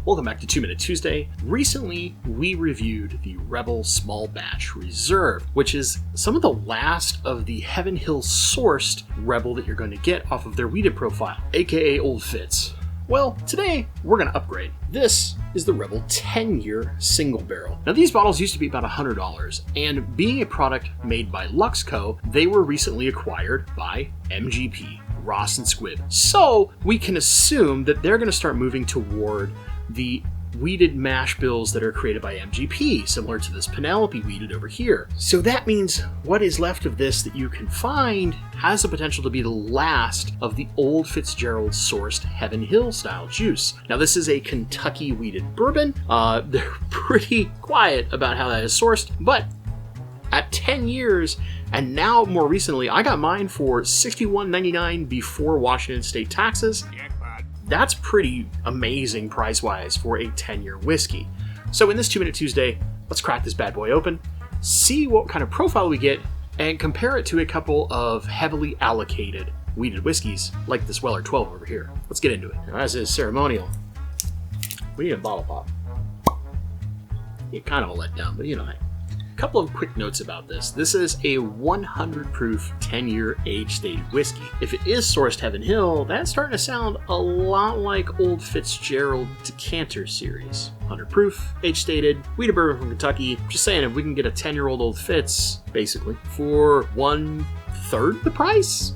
Welcome back to 2 Minute Tuesday. Recently, we reviewed the Rebel Small Batch Reserve, which is some of the last of the Heaven Hill sourced Rebel that you're going to get off of their weeded profile, aka Old Fitz. Well, today we're going to upgrade. This is the Rebel 10-year single barrel. Now, these bottles used to be about $100, and being a product made by Luxco, they were recently acquired by MGP, Ross and Squibb. So we can assume that they're going to start moving toward the weeded mash bills that are created by MGP, similar to this Penelope weeded over here. So that means what is left of this that you can find has the potential to be the last of the Old Fitzgerald sourced Heaven Hill style juice. Now, this is a Kentucky weeded bourbon. They're pretty quiet about how that is sourced, but at 10 years, and now more recently, I got mine for $61.99 before Washington state taxes. That's pretty amazing price-wise for a 10-year whiskey. So in this 2 Minute Tuesday, let's crack this bad boy open, see what kind of profile we get, and compare it to a couple of heavily allocated weeded whiskeys, like this Weller 12 over here. Let's get into it. Now, as is ceremonial, we need a bottle pop. It kind of a letdown, but you know, a couple of quick notes about this. This is a 100 proof 10-year age-stated whiskey. If it is sourced Heaven Hill, that's starting to sound a lot like Old Fitzgerald Decanter series. 100 proof, age-stated, weeded bourbon from Kentucky. Just saying, if we can get a 10-year-old Old Fitz, basically, for 1/3 the price,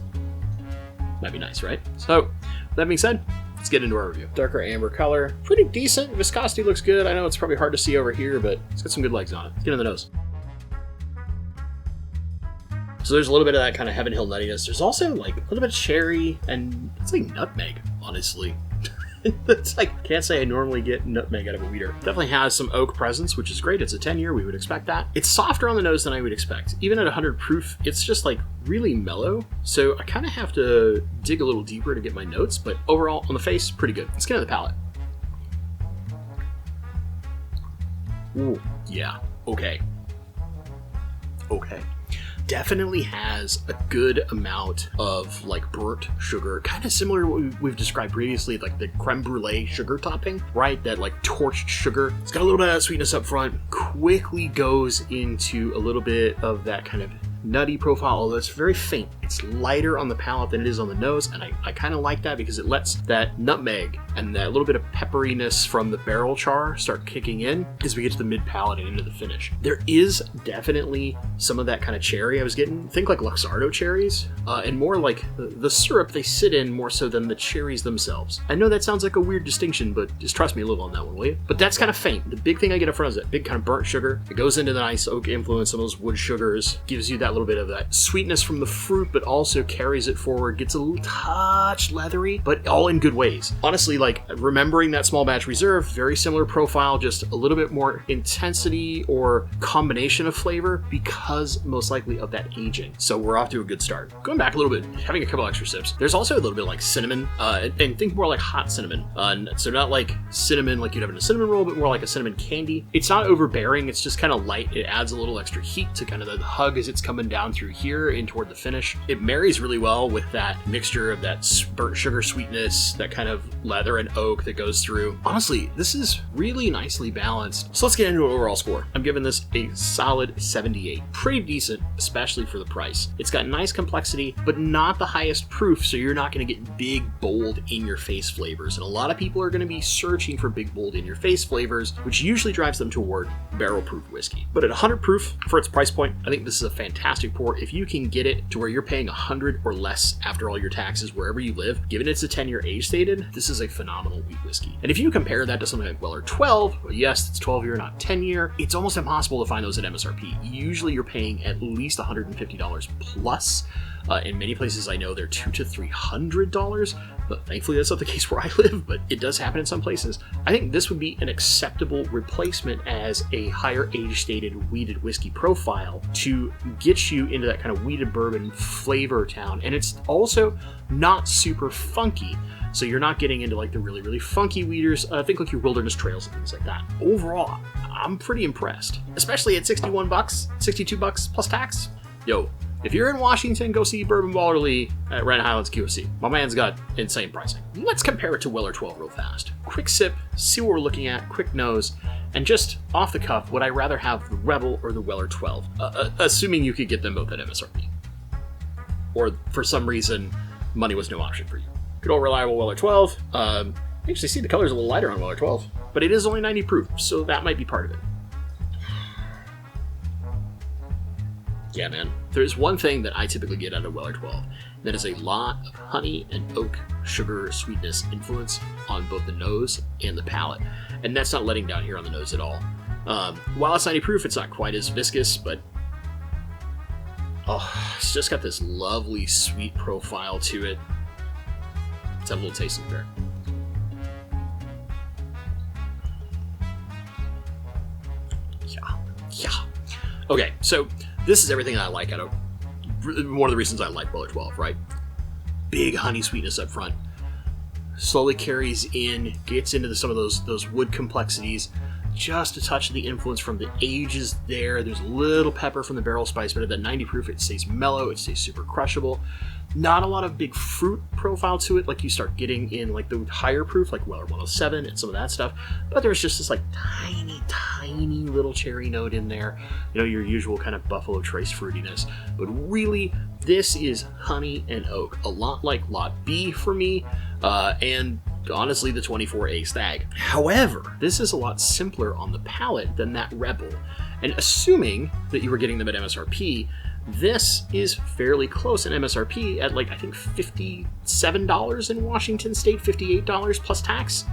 that'd be nice, right? So, that being said, let's get into our review. Darker amber color, pretty decent. Viscosity looks good. I know it's probably hard to see over here, but it's got some good legs on it. Let's get in the nose. So there's a little bit of that kind of Heaven Hill nuttiness. There's also like a little bit of cherry, and it's like nutmeg, honestly. It's like, can't say I normally get nutmeg out of a weeder. Definitely has some oak presence, which is great. It's a 10-year, we would expect that. It's softer on the nose than I would expect. Even at 100 proof, it's just like really mellow. So I kind of have to dig a little deeper to get my notes, but overall on the face, pretty good. Let's get on the palate. Ooh, yeah, okay. Definitely has a good amount of like burnt sugar, kind of similar to what we've described previously, like the creme brulee sugar topping, right? That like torched sugar. It's got a little bit of sweetness up front, quickly goes into a little bit of that kind of nutty profile, although it's very faint. It's lighter on the palate than it is on the nose, and I kind of like that because it lets that nutmeg and that little bit of pepperiness from the barrel char start kicking in as we get to the mid palate and into the finish. There is definitely some of that kind of cherry I was getting. Think like Luxardo cherries, and more like the syrup they sit in more so than the cherries themselves. I know that sounds like a weird distinction, but just trust me a little on that one, will you? But that's kind of faint. The big thing I get up front is that big kind of burnt sugar. It goes into the nice oak influence, some of those wood sugars, gives you that little bit of that sweetness from the fruit, but also carries it forward, gets a little touch leathery, but all in good ways. Honestly, like remembering that small batch reserve, very similar profile, just a little bit more intensity or combination of flavor because most likely of that aging. So we're off to a good start. Going back a little bit, having a couple extra sips. There's also a little bit like cinnamon, and think more like hot cinnamon. So not like cinnamon like you'd have in a cinnamon roll, but more like a cinnamon candy. It's not overbearing, it's just kind of light. It adds a little extra heat to kind of the hug as it's coming down through here in toward the finish. It marries really well with that mixture of that burnt sugar sweetness, that kind of leather and oak that goes through. Honestly, this is really nicely balanced. So let's get into an overall score. I'm giving this a solid 78. Pretty decent, especially for the price. It's got nice complexity, but not the highest proof, so you're not going to get big, bold, in-your-face flavors. And a lot of people are going to be searching for big, bold, in-your-face flavors, which usually drives them toward barrel-proof whiskey. But at 100 proof, for its price point, I think this is a fantastic pour. If you can get it to where you're paying 100 or less after all your taxes wherever you live, given it's a 10-year age stated, this is a phenomenal wheat whiskey. And if you compare that to something like Weller 12, well, yes, it's 12-year, not 10-year, it's almost impossible to find those at MSRP. Usually you're paying at least $150 plus. In many places I know they're $200 to $300, but thankfully that's not the case where I live, but it does happen in some places. I think this would be an acceptable replacement as a higher age-stated weeded whiskey profile to get you into that kind of weeded bourbon flavor town. And it's also not super funky, so you're not getting into like the really, really funky weeders. Think like your Wilderness Trails and things like that. Overall, I'm pretty impressed, especially at $61, $62 plus tax. Yo, If you're in Washington, go see Bourbon Baller Lee at Red Highlands QOC. My man's got insane pricing. Let's compare it to Weller 12 real fast. Quick sip, see what we're looking at, quick nose, and just off the cuff, would I rather have the Rebel or the Weller 12? Assuming you could get them both at MSRP. Or for some reason, money was no option for you. Good old reliable Weller 12. Actually, see the color's a little lighter on Weller 12, but it is only 90 proof, so that might be part of it. Yeah, man. There's one thing that I typically get out of Weller 12. That is a lot of honey and oak, sugar, sweetness influence on both the nose and the palate. And that's not letting down here on the nose at all. While it's 90 proof, it's not quite as viscous, but it's just got this lovely sweet profile to it. Let's have a little taste of beer. Yeah. Okay, so this is everything I like out of one of the reasons I like Weller 12, right? Big honey sweetness up front. Slowly carries in, gets into some of those wood complexities. Just a touch of the influence from the age is there. There's a little pepper from the barrel spice, but at that 90 proof, it stays mellow. It stays super crushable. Not a lot of big fruit profile to it like you start getting in like the higher proof, like Weller 107 and some of that stuff. But there's just this like tiny little cherry note in there. You know, your usual kind of Buffalo Trace fruitiness. But really, this is honey and oak. A lot like Lot B for me, and honestly the 24A Stag. However, this is a lot simpler on the palate than that Rebel. And assuming that you were getting them at MSRP, this is fairly close in MSRP at like, I think $57 in Washington State, $58 plus tax.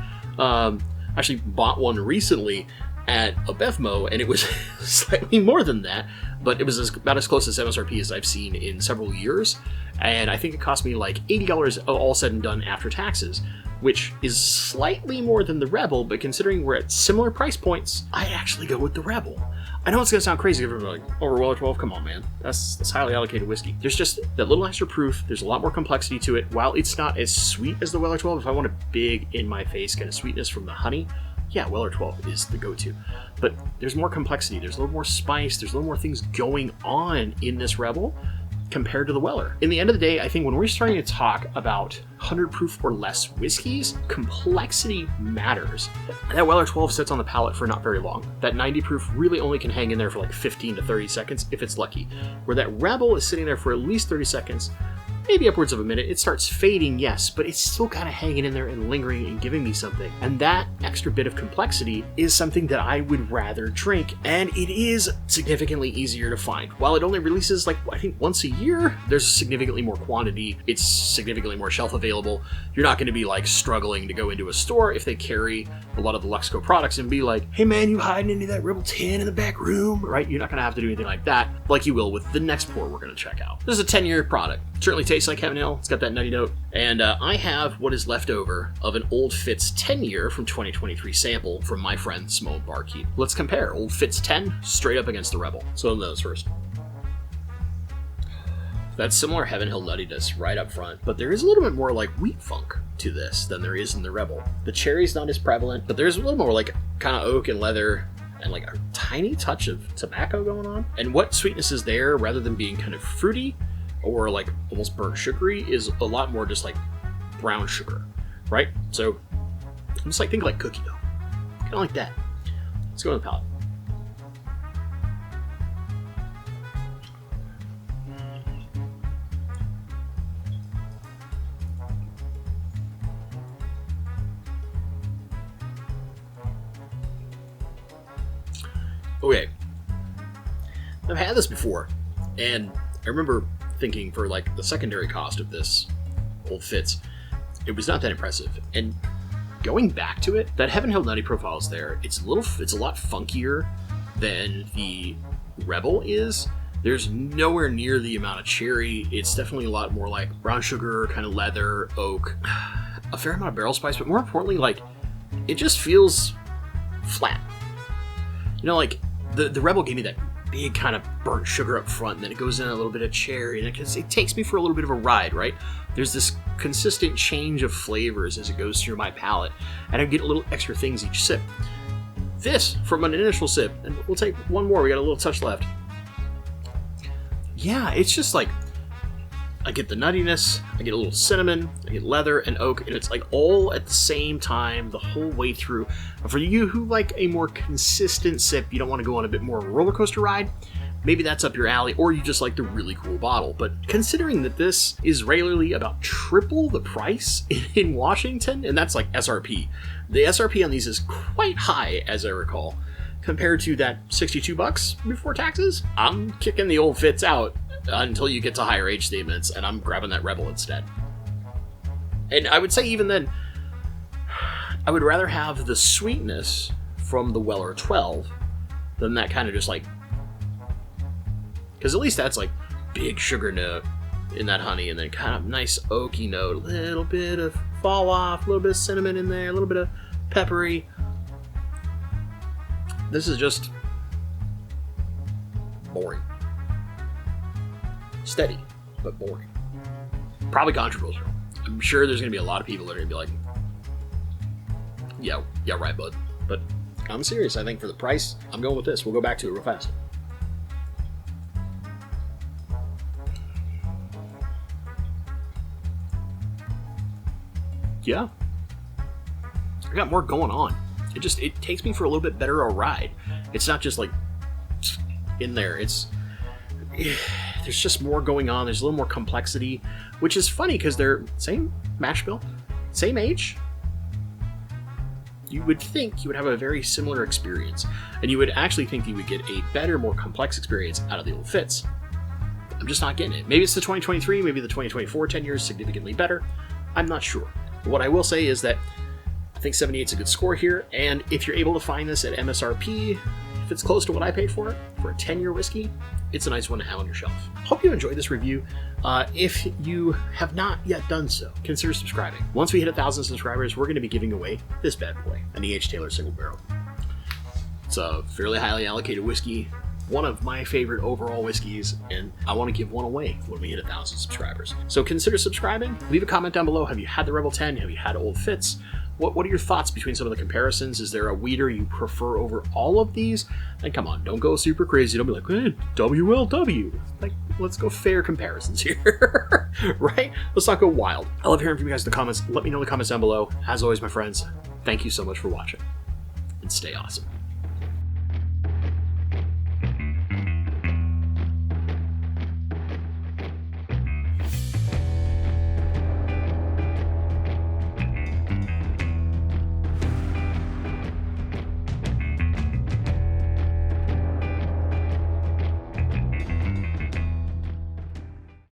Actually bought one recently at a BevMo and it was slightly more than that, but it was about as close as MSRP as I've seen in several years. And I think it cost me like $80 all said and done after taxes, which is slightly more than the Rebel, but considering we're at similar price points, I actually go with the Rebel. I know it's going to sound crazy if everyone's like, over Weller 12, come on, man. That's highly allocated whiskey. There's just that little extra proof. There's a lot more complexity to it. While it's not as sweet as the Weller 12, if I want a big, in-my-face kind of sweetness from the honey, yeah, Weller 12 is the go-to. But there's more complexity. There's a little more spice. There's a little more things going on in this Rebel compared to the Weller. In the end of the day, I think when we're starting to talk about 100 proof or less whiskeys, complexity matters. That Weller 12 sits on the palate for not very long. That 90 proof really only can hang in there for like 15 to 30 seconds if it's lucky. Where that Rebel is sitting there for at least 30 seconds, maybe upwards of a minute. It starts fading, yes, but it's still kind of hanging in there and lingering and giving me something. And that extra bit of complexity is something that I would rather drink, and it is significantly easier to find. While it only releases like, I think once a year, there's significantly more quantity. It's significantly more shelf available. You're not going to be like struggling to go into a store if they carry a lot of the Luxco products and be like, hey man, you hiding any of that Rebel 10 in the back room, right? You're not going to have to do anything like that, like you will with the next pour we're going to check out. This is a 10-year product. Certainly tastes like Heaven Hill. It's got that nutty note. And I have what is left over of an Old Fitz 10-year from 2023 sample from my friend Smo Barkeep. Let's compare Old Fitz 10 straight up against the Rebel. So on those first. That similar Heaven Hill nuttiness right up front, but there is a little bit more like wheat funk to this than there is in the Rebel. The cherry's not as prevalent, but there's a little more like kind of oak and leather and like a tiny touch of tobacco going on. And what sweetness is there, rather than being kind of fruity or like almost burnt sugary, is a lot more just like brown sugar, right? So almost like, think like cookie dough, kind of like that. Let's go on the palate. Okay, I've had this before, and I remember thinking for like the secondary cost of this Old Fitz, it was not that impressive. And going back to it, that Heaven Hill nutty profile is there. It's a lot funkier than the Rebel is. There's nowhere near the amount of cherry. It's definitely a lot more like brown sugar, kind of leather, oak, a fair amount of barrel spice, but more importantly, like it just feels flat. You know, like the Rebel gave me that big kind of burnt sugar up front, and then it goes in a little bit of cherry, and it takes me for a little bit of a ride, right? There's this consistent change of flavors as it goes through my palate, and I get a little extra things each sip. This, from an initial sip, and we'll take one more, we got a little touch left. yeah, it's just like, I get the nuttiness, I get a little cinnamon, I get leather and oak, and it's like all at the same time the whole way through. For you who like a more consistent sip, you don't want to go on a bit more of a roller coaster ride, maybe that's up your alley, or you just like the really cool bottle. But considering that this is regularly about triple the price in Washington, and that's like SRP. The SRP on these is quite high, as I recall, compared to that $62 before taxes. I'm kicking the Old Fitz out until you get to higher age statements, and I'm grabbing that Rebel instead. And I would say even then, I would rather have the sweetness from the Weller 12 than that kind of just like, because at least that's like big sugar note in that honey, and then kind of nice oaky note, a little bit of fall off, a little bit of cinnamon in there, a little bit of peppery. This is just boring. Steady, but boring. Probably controversial. I'm sure there's going to be a lot of people that are going to be like, yeah, right, bud. But I'm serious. I think for the price, I'm going with this. We'll go back to it real fast. Yeah. I got more going on. It takes me for a little bit better a ride. It's not just like in there. There's just more going on. There's a little more complexity, which is funny because they're same mash bill, same age. You would think you would have a very similar experience, and you would actually think you would get a better, more complex experience out of the Old Fitz. I'm just not getting it. Maybe it's the 2023, maybe the 2024 10 years significantly better. I'm not sure. But what I will say is that I think 78 is a good score here, and if you're able to find this at MSRP, if it's close to what I paid for it, for a 10-year whiskey, it's a nice one to have on your shelf. Hope you enjoyed this review. If you have not yet done so, consider subscribing. Once we hit 1,000 subscribers, we're going to be giving away this bad boy, an E.H. Taylor Single Barrel. It's a fairly highly allocated whiskey, one of my favorite overall whiskeys, and I want to give one away when we hit 1,000 subscribers. So consider subscribing. Leave a comment down below. Have you had the Rebel 10? Have you had Old Fitz? What are your thoughts between some of the comparisons? Is there a weeder you prefer over all of these? And come on, don't go super crazy. Don't be like, hey, WLW. Like, let's go fair comparisons here, right? Let's not go wild. I love hearing from you guys in the comments. Let me know in the comments down below. As always, my friends, thank you so much for watching, and stay awesome.